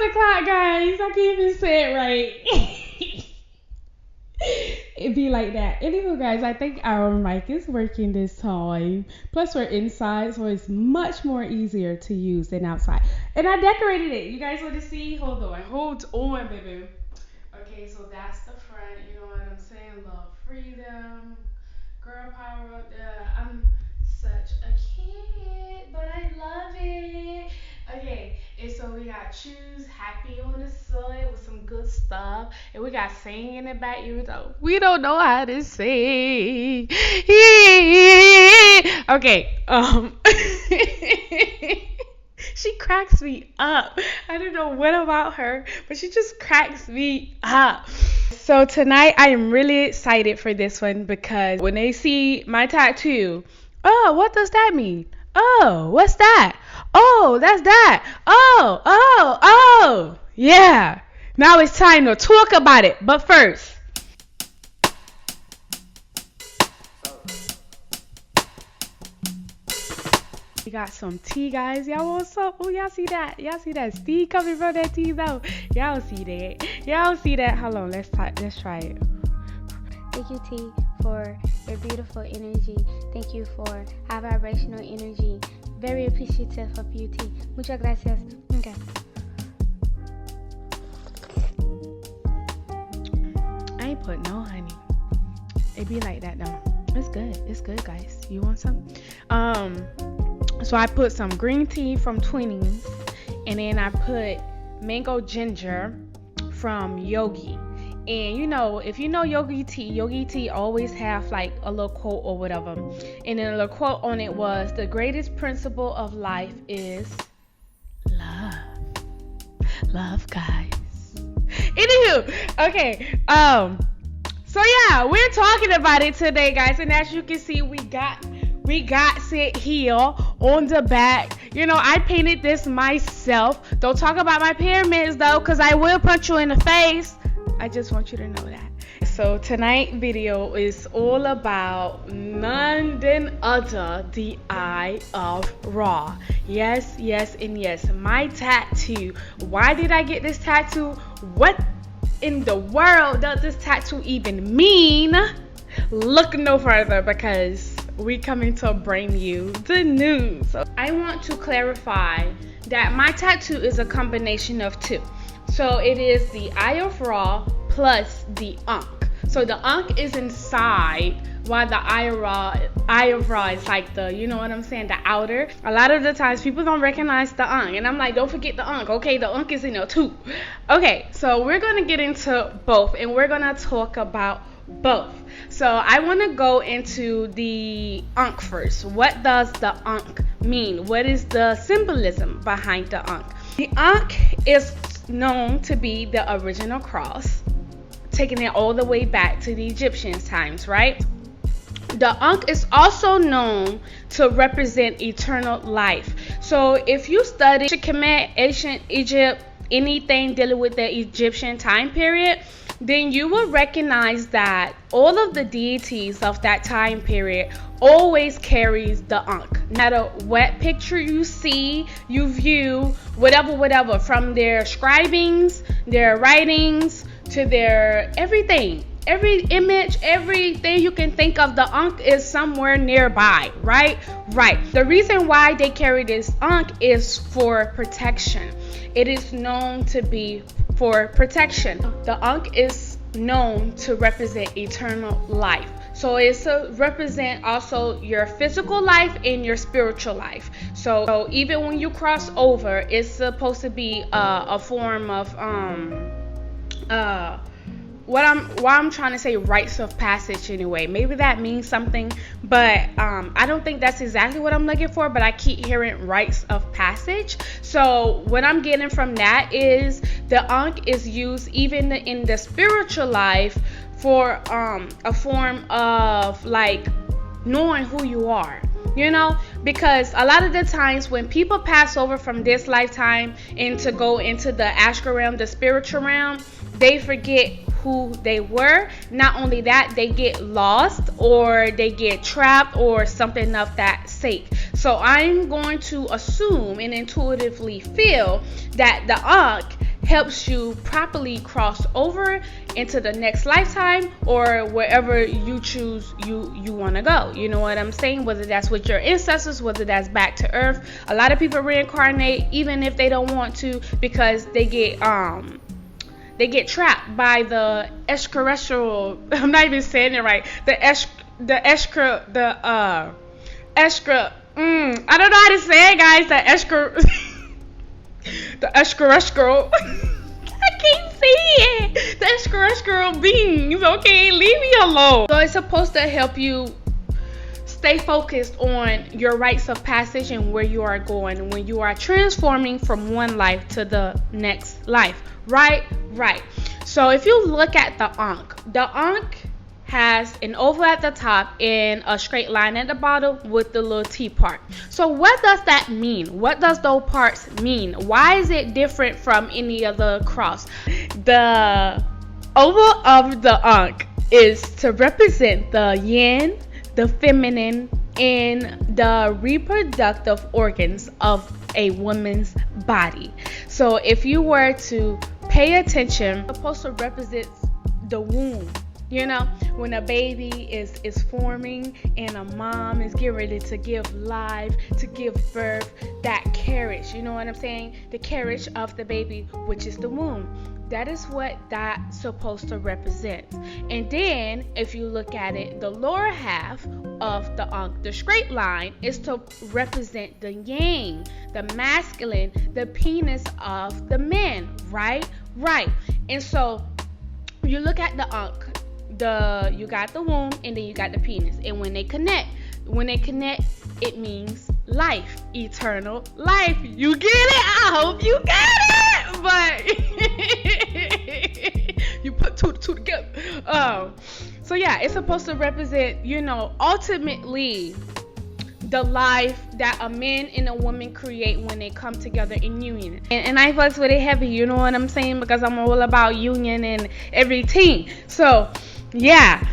o'clock, guys. I can't even say it right. It be like that. Anywho, guys, I think our mic is working this time. Plus, we're inside, so it's much more easier to use than outside. And I decorated it. You guys want to see? Hold on, baby. Okay, so that's the front. You know what I'm saying? Love, freedom, girl power up there. I'm such a kid, but I love it. Okay, and so we got choose happy on the side with some good stuff, and we got sing in the back. You know, we don't know how to sing. Okay, she cracks me up. I don't know what about her, but she just cracks me up. So tonight I am really excited for this one because when they see my tattoo, oh, what does that mean? Oh, what's that? Oh, that's that. Oh. Yeah. Now it's time to talk about it. But first, we got some tea, guys. Y'all want some? Oh, y'all see that? Y'all see that steam coming from that tea, though? Y'all see that? Y'all see that? Hold on. Let's try it. Thank you, T, for your beautiful energy. Thank you for high vibrational energy. Very appreciative of you, T. Muchas gracias. Okay. I ain't put no honey. It be like that though. It's good. It's good, guys. You want some? So I put some green tea from Twinings, and then I put mango ginger from Yogi. And you know, if you know Yogi tea always have like a little quote or whatever. And then a little quote on it was, the greatest principle of life is love. Love, guys. Anywho, okay. So yeah, we're talking about it today, guys. And as you can see, we got sit here on the back. You know, I painted this myself. Don't talk about my pyramids though, because I will punch you in the face. I just want you to know that. So tonight video is all about none other the Eye of Ra. Yes, and yes. My tattoo. Why did I get this tattoo? What in the world does this tattoo even mean? Look no further because we coming to bring you the news. So I want to clarify that my tattoo is a combination of two. So it is the Eye of Ra plus the Ankh. So the Ankh is inside, while the Eye of Ra is like the, you know what I'm saying, the outer. A lot of the times people don't recognize the Ankh, and I'm like, don't forget the Ankh. Okay, the Ankh is in there too. Okay, so we're gonna get into both, and we're gonna talk about both. So I want to go into the Ankh first. What does the Ankh mean? What is the symbolism behind the Ankh? The Ankh is known to be the original cross, taking it all the way back to the Egyptian times, right? The Ankh is also known to represent eternal life. So if you study ancient Egypt, anything dealing with the Egyptian time period, then you will recognize that all of the deities of that time period always carries the Ankh. No matter what picture you see, you view, whatever, from their scribings, their writings, to their everything. Every image, everything you can think of, the Ankh is somewhere nearby, right? Right. The reason why they carry this Ankh is for protection. It is known to be for protection. The Ankh is known to represent eternal life. So it's to represent also your physical life and your spiritual life. So even when you cross over, it's supposed to be a form of what I'm trying to say, rites of passage anyway. Maybe that means something, but I don't think that's exactly what I'm looking for, but I keep hearing rites of passage. So what I'm getting from that is the Ankh is used even in the spiritual life for a form of like knowing who you are. You know, because a lot of the times when people pass over from this lifetime and to go into the astral realm, the spiritual realm, they forget who they were. Not only that, they get lost or they get trapped or something of that sake. So I'm going to assume and intuitively feel that the Ankh helps you properly cross over into the next lifetime or wherever you choose you want to go. You know what I'm saying? Whether that's with your ancestors, whether that's back to earth. A lot of people reincarnate even if they don't want to, because they get trapped by the extraterrestrial. I'm not even saying it right. I don't know how to say it, guys. The extraterrestrial. I can't say it. The extraterrestrial beings. Okay, leave me alone. So it's supposed to help you stay focused on your rites of passage and where you are going when you are transforming from one life to the next life. Right. So if you look at the Ankh has an oval at the top and a straight line at the bottom with the little T part. So what does that mean? What does those parts mean? Why is it different from any other cross? The oval of the Ankh is to represent the yin, the feminine, and the reproductive organs of a woman's body. So if you were to pay attention, it's supposed to represent the womb. You know, when a baby is forming and a mom is getting ready to give life, to give birth, that carriage, you know what I'm saying? The carriage of the baby, which is the womb. That is what that's supposed to represent. And then, if you look at it, the lower half of the Ankh, the straight line, is to represent the yang, the masculine, the penis of the men, right? And so, you look at the Ankh, you got the womb and then you got the penis, and when they connect, it means life, eternal life. You get it? I hope you get it. But you put two together. So yeah, it's supposed to represent, ultimately the life that a man and a woman create when they come together in union. And I fucks with it heavy, you know what I'm saying? Because I'm all about union and everything. So yeah,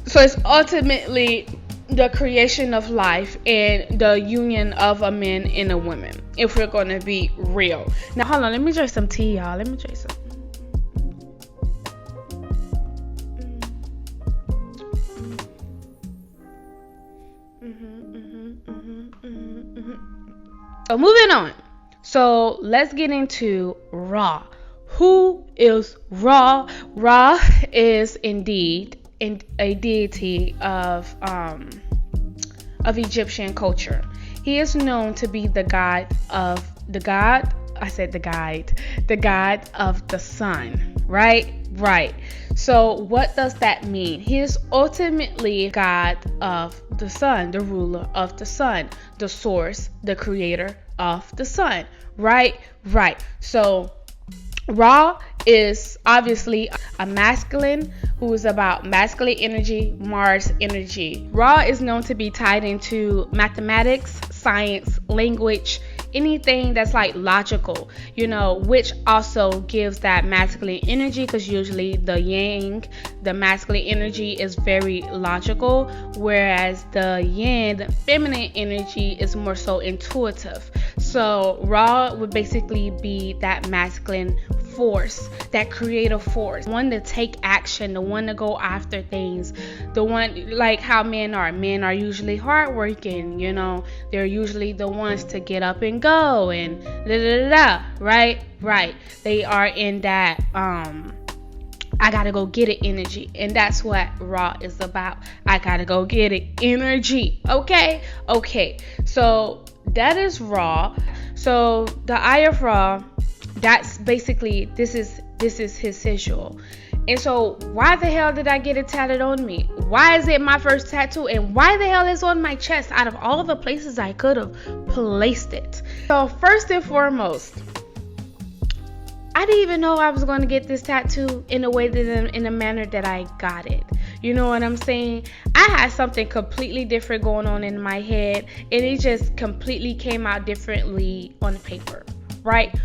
so it's ultimately the creation of life and the union of a man and a woman, if we're gonna be real. Now hold on, let me drink some tea, y'all. Let me drink some. So moving on. So let's get into Ra. Who is Ra? Ra is indeed a deity of Egyptian culture. He is known to be the god of the sun. Right. So what does that mean? He is ultimately God of the sun, the ruler of the sun, the source, the creator of the sun. Right. So Ra is obviously a masculine who is about masculine energy, Mars energy. Ra is known to be tied into mathematics, science, language, anything that's like logical, which also gives that masculine energy, because usually the yang, the masculine energy, is very logical, whereas the yin, the feminine energy, is more so intuitive. So Ra would basically be that masculine force, that creative force, the one to take action, the one to go after things, the one like how men are usually hardworking, they're usually the ones to get up and go and right. They are in that I gotta go get it energy, and that's what Ra is about. I gotta go get it energy. Okay. So that is Ra. So the Eye of Ra, that's basically this is his sigil. And so why the hell did I get it tatted on me? Why is it my first tattoo? And why the hell is it on my chest out of all the places I could have placed it? So first and foremost, I didn't even know I was going to get this tattoo in a manner that I got it. You know what I'm saying? I had something completely different going on in my head, and it just completely came out differently on paper. Right.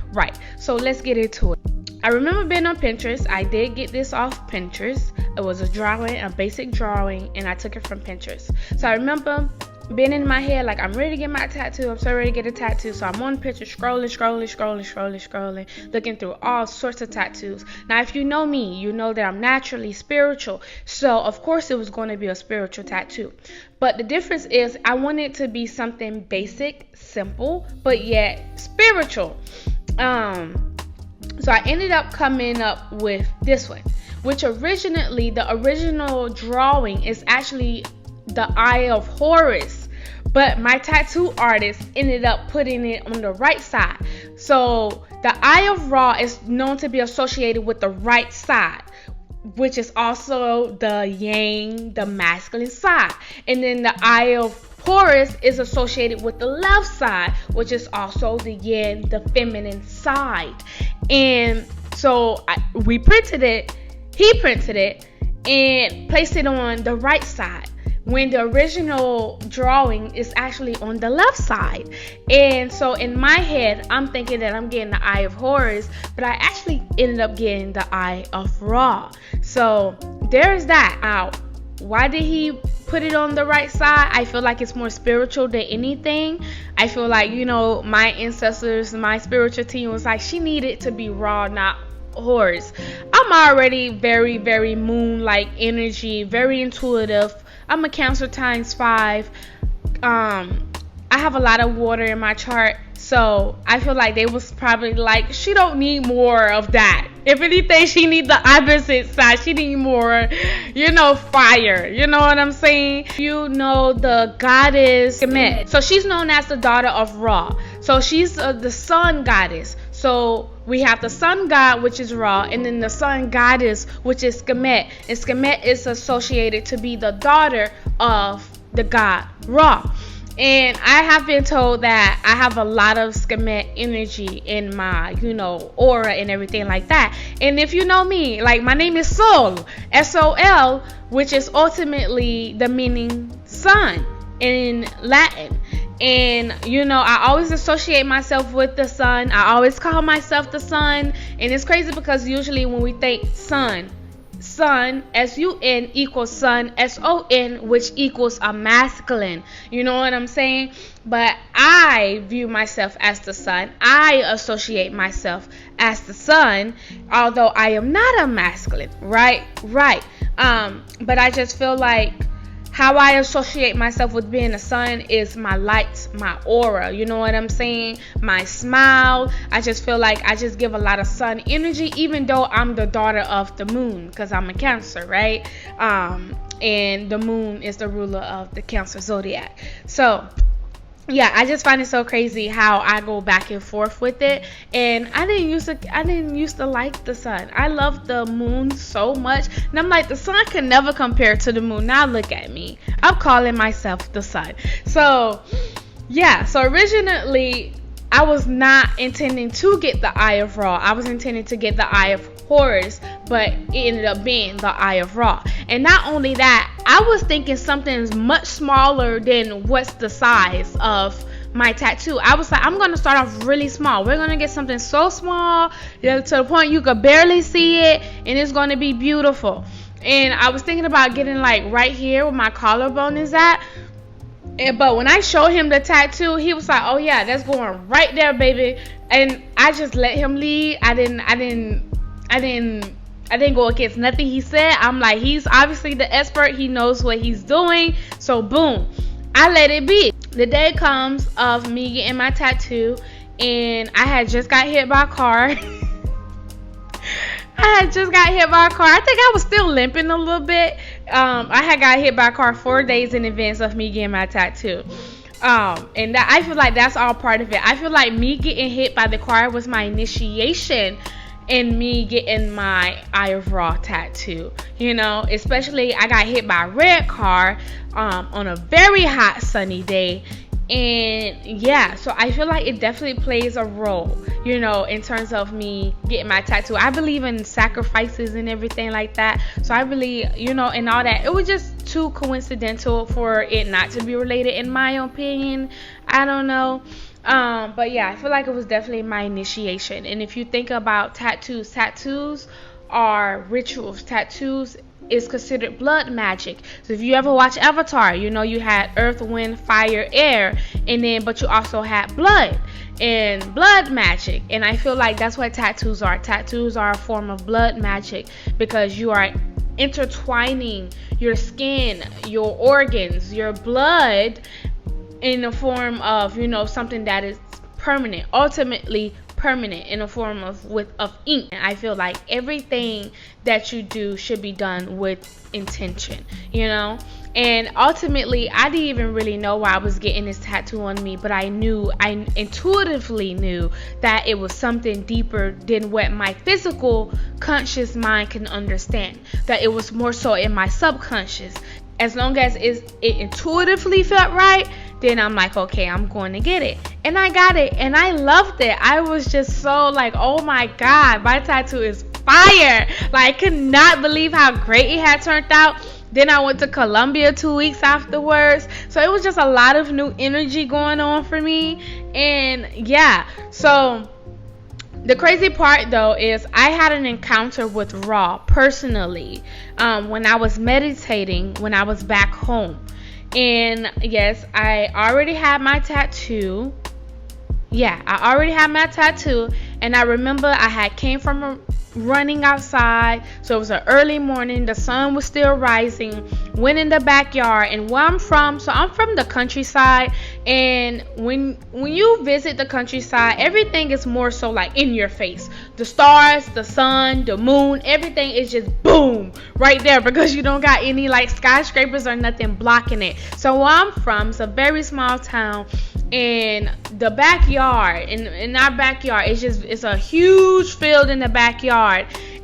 So let's get into it. I remember being on Pinterest. I did get this off Pinterest. It was a basic drawing, and I took it from Pinterest. So I remember been in my head like I'm ready to get my tattoo. I'm so ready to get a tattoo. So I'm on the picture scrolling, looking through all sorts of tattoos. Now, if you know me, you know that I'm naturally spiritual. So of course it was going to be a spiritual tattoo. But the difference is I want it to be something basic, simple, but yet spiritual. So I ended up coming up with this one, which originally, the original drawing is actually the Eye of Horus, but my tattoo artist ended up putting it on the right side. So the Eye of Ra is known to be associated with the right side, which is also the yang, the masculine side. And then the Eye of Horus is associated with the left side, which is also the yin, the feminine side. And so we printed it, he printed it, and placed it on the right side, when the original drawing is actually on the left side. And so in my head, I'm thinking that I'm getting the Eye of Horus, but I actually ended up getting the Eye of Ra. So there's that out. Why did he put it on the right side? I feel like it's more spiritual than anything. I feel like, my ancestors, my spiritual team was like, she needed to be Ra, not Horus. I'm already very, very moon-like energy, very intuitive. I'm a Cancer ×5. I have a lot of water in my chart, so I feel like they was probably like, she don't need more of that. If anything, she need the opposite side. She need more, fire. You know what I'm saying? The goddess Kemet. So she's known as the daughter of Ra. So she's the sun goddess. So we have the sun god, which is Ra, and then the sun goddess, which is Kemet. And Kemet is associated to be the daughter of the god Ra. And I have been told that I have a lot of Kemet energy in my, aura and everything like that. And if you know me, like, my name is Sol, S-O-L, which is ultimately the meaning sun in Latin. And, I always associate myself with the sun. I always call myself the sun. And it's crazy because usually when we think sun, S-U-N equals sun, S-O-N, which equals a masculine. You know what I'm saying? But I view myself as the sun. I associate myself as the sun, although I am not a masculine. Right. But I just feel like how I associate myself with being a sun is my lights, my aura, you know what I'm saying? My smile. I just feel like I just give a lot of sun energy, even though I'm the daughter of the moon, because I'm a Cancer, right? And the moon is the ruler of the Cancer zodiac. So yeah, I just find it so crazy how I go back and forth with it. And I didn't used to like the sun. I love the moon so much. And I'm like, the sun can never compare to the moon. Now look at me. I'm calling myself the sun. So yeah, so originally I was not intending to get the Eye of Ra. I was intending to get the Eye of Horus, but it ended up being the Eye of Ra. And not only that, I was thinking something much smaller than what's the size of my tattoo. I was like, I'm going to start off really small. We're going to get something so small to the point you could barely see it, and it's going to be beautiful. And I was thinking about getting like right here where my collarbone is at. But when I showed him the tattoo, he was like, oh yeah, that's going right there, baby. And I just let him lead. I didn't go against nothing he said. I'm like, he's obviously the expert. He knows what he's doing. So boom, I let it be. The day comes of me getting my tattoo, and I had just got hit by a car. I think I was still limping a little bit. I had got hit by a car 4 days in advance of me getting my tattoo. And that, I feel like that's all part of it. I feel like me getting hit by the car was my initiation in me getting my Eye of Ra tattoo. Especially I got hit by a red car on a very hot sunny day. And yeah, so I feel like it definitely plays a role, in terms of me getting my tattoo. I believe in sacrifices and everything like that. So I believe, and all that. It was just too coincidental for it not to be related, in my opinion. I don't know. But yeah, I feel like it was definitely my initiation. And if you think about tattoos are rituals. Tattoos is considered blood magic. So if you ever watch Avatar, you know you had earth, wind, fire, air, and then but you also had blood and blood magic. And I feel like that's what tattoos are. Tattoos are a form of blood magic because you are intertwining your skin, your organs, your blood in the form of, you know, something that is permanent, ultimately permanent, in a form of ink. And I feel like everything that you do should be done with intention, you know. And ultimately, I didn't even really know why I was getting this tattoo on me, but I intuitively knew that it was something deeper than what my physical conscious mind can understand, that it was more so in my subconscious. As long as it intuitively felt right, then I'm like, okay, I'm going to get it. And I got it, and I loved it. I was just so like, oh my God, my tattoo is fire. Like, I could not believe how great it had turned out. Then I went to Colombia 2 weeks afterwards. So it was just a lot of new energy going on for me. And yeah, so the crazy part though is I had an encounter with Ra personally when I was meditating when I was back home. And yes, I already had my tattoo. Yeah, I already had my tattoo. And I remember I had came from running outside, so it was an early morning, the sun was still rising, went in the backyard. And where I'm from, so I'm from the countryside, and when you visit the countryside, everything is more so like in your face. The stars, the sun, the moon, everything is just boom right there, because you don't got any like skyscrapers or nothing blocking it. So where I'm from, it's a very small town, and the backyard, in our backyard, it's a huge field in the backyard.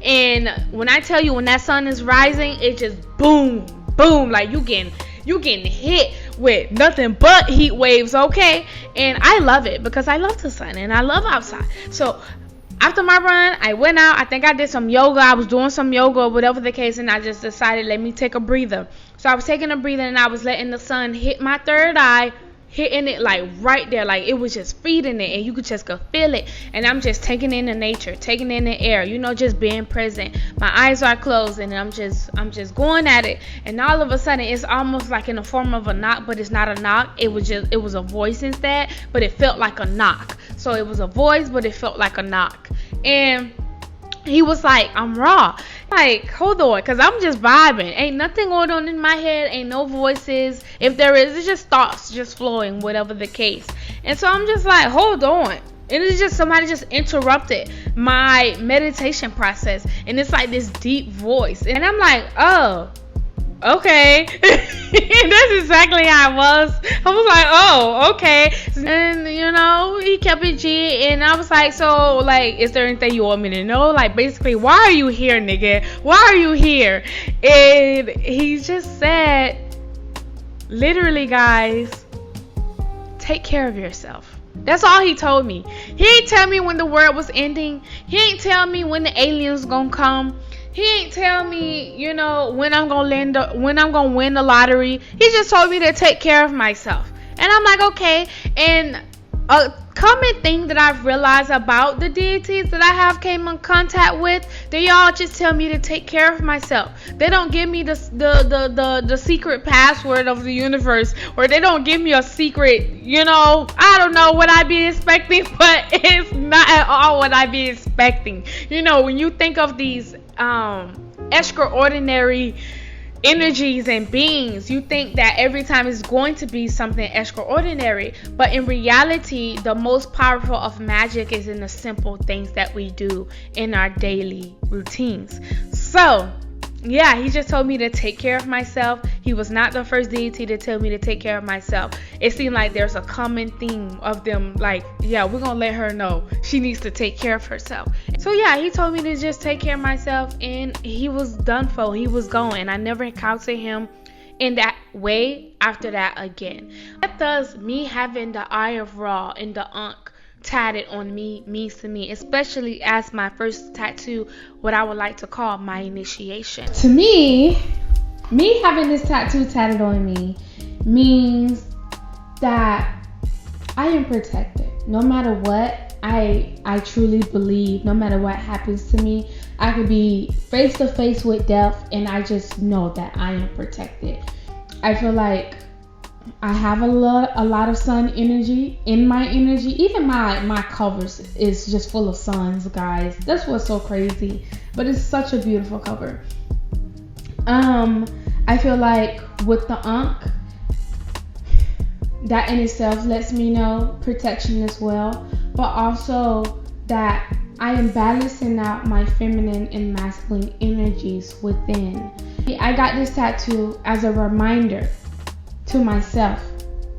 And when I tell you, when that sun is rising, it just boom, boom, like you getting hit with nothing but heat waves, okay? And I love it because I love the sun and I love outside. So after my run, I went out. I think I did some yoga. I was doing some yoga or whatever the case, and I just decided, let me take a breather. So I was taking a breather, and I was letting the sun hit my third eye, hitting it like right there, like it was just feeding it, and you could just go feel it. And I'm just taking in the nature, taking in the air, you know, just being present. My eyes are closed, and I'm just going at it. And all of a sudden, it's almost like in the form of a knock, but it's not a knock. It was a voice instead, but it felt like a knock. So it was a voice, but it felt like a knock. And he was like, I'm Raw. Like, hold on, because I'm just vibing. Ain't nothing going on in my head. Ain't no voices. If there is, it's just thoughts just flowing, whatever the case. And so I'm just like, hold on. And it's just somebody just interrupted my meditation process. And it's like this deep voice. And I'm like, oh, okay. And that's exactly how I was. I was like, oh, okay. And you know, he kept it G, and I was like, so like, is there anything you want me to know? Like, basically, why are you here, nigga? Why are you here? And he just said, literally, guys, take care of yourself. That's all he told me. He ain't tell me when the world was ending. He ain't tell me when the aliens gonna come. He ain't tell me, you know, when I'm gonna win the lottery. He just told me to take care of myself. And I'm like, okay. And a common thing that I've realized about the deities that I have came in contact with, they all just tell me to take care of myself. They don't give me the secret password of the universe, or they don't give me a secret, you know, I don't know what I be expecting, but it's not at all what I be expecting. You know, when you think of these extraordinary energies and beings, you think that every time it's going to be something extraordinary, but in reality, the most powerful of magic is in the simple things that we do in our daily routines. So yeah, he just told me to take care of myself. He was not the first deity to tell me to take care of myself. It seemed like there's a common theme of them, like, yeah, we're gonna let her know she needs to take care of herself. So yeah, he told me to just take care of myself, and he was done for. He was going. I never encountered him in that way after that again. What does me having the Eye of Ra and the Ankh tatted on me means to me, especially as my first tattoo, what I would like to call my initiation? To me having this tattoo tatted on me means that I am protected. No matter what, I truly believe, no matter what happens to me, I could be face to face with death, and I just know that I am protected. I feel like I have a lot of sun energy in my energy. Even my covers is just full of suns, guys. That's what's so crazy, but it's such a beautiful cover. I feel like with the Ankh, that in itself lets me know protection as well, but also that I am balancing out my feminine and masculine energies within. I got this tattoo as a reminder to myself,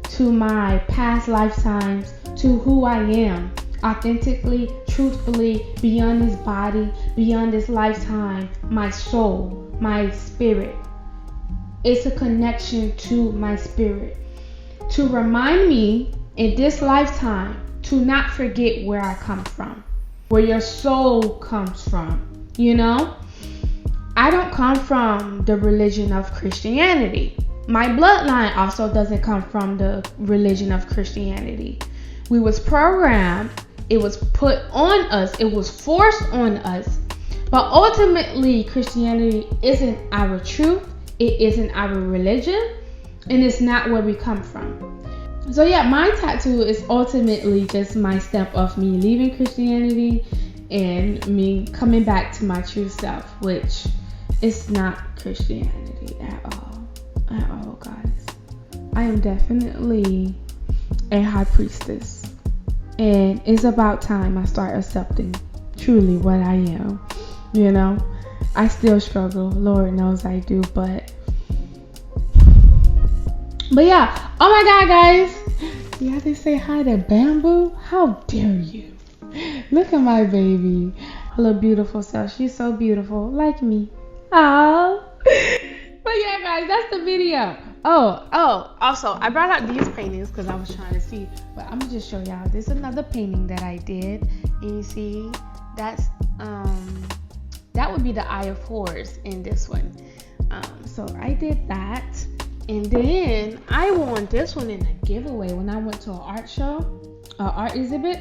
to my past lifetimes, to who I am, authentically, truthfully, beyond this body, beyond this lifetime, my soul, my spirit. It's a connection to my spirit, to remind me in this lifetime to not forget where I come from, where your soul comes from. You know, I don't come from the religion of Christianity. My bloodline also doesn't come from the religion of Christianity. We was programmed, it was put on us, it was forced on us. But ultimately, Christianity isn't our truth, it isn't our religion, and it's not where we come from. So yeah, my tattoo is ultimately just my step of me leaving Christianity and me coming back to my true self, which is not Christianity at all. At all, guys. I am definitely a high priestess, and it's about time I start accepting truly what I am. You know, I still struggle, Lord knows I do, but yeah. Oh my God, guys, you have to say hi to Bamboo? How dare you? Look at my baby, her little beautiful self. She's so beautiful, like me. Aww. But yeah, guys, that's the video. Oh, also, I brought out these paintings because I was trying to see, but I'm gonna just show y'all. This is another painting that I did, and you see, that's that would be the Eye of Horus in this one. So I did that, and then I won this one in a giveaway when I went to an art show, art exhibit,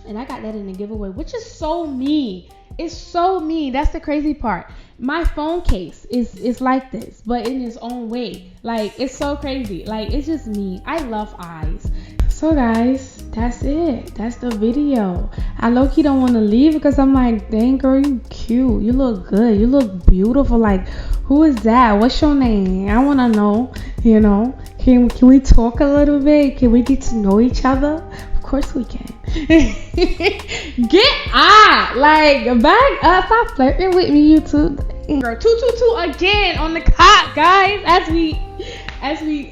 and I got that in a giveaway, which is so me. It's so me. That's the crazy part. My phone case is like this, but in its own way. Like, it's so crazy. Like, it's just me. I love eyes. So guys, that's it. That's the video. I low-key don't want to leave because I'm like, dang girl, you cute. You look good. You look beautiful. Like, who is that? What's your name? I want to know, you know. Can we talk a little bit? Can we get to know each other? Of course we can. Get out. Like, back up. Stop flirting with me, YouTube. Girl, 222 again on the clock, guys, as we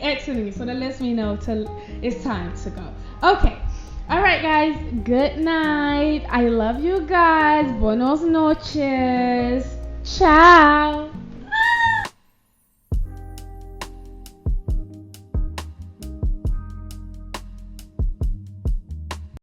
exiting. So that lets me know it's time to go. Okay. All right, guys. Good night. I love you guys. Buenos noches. Ciao.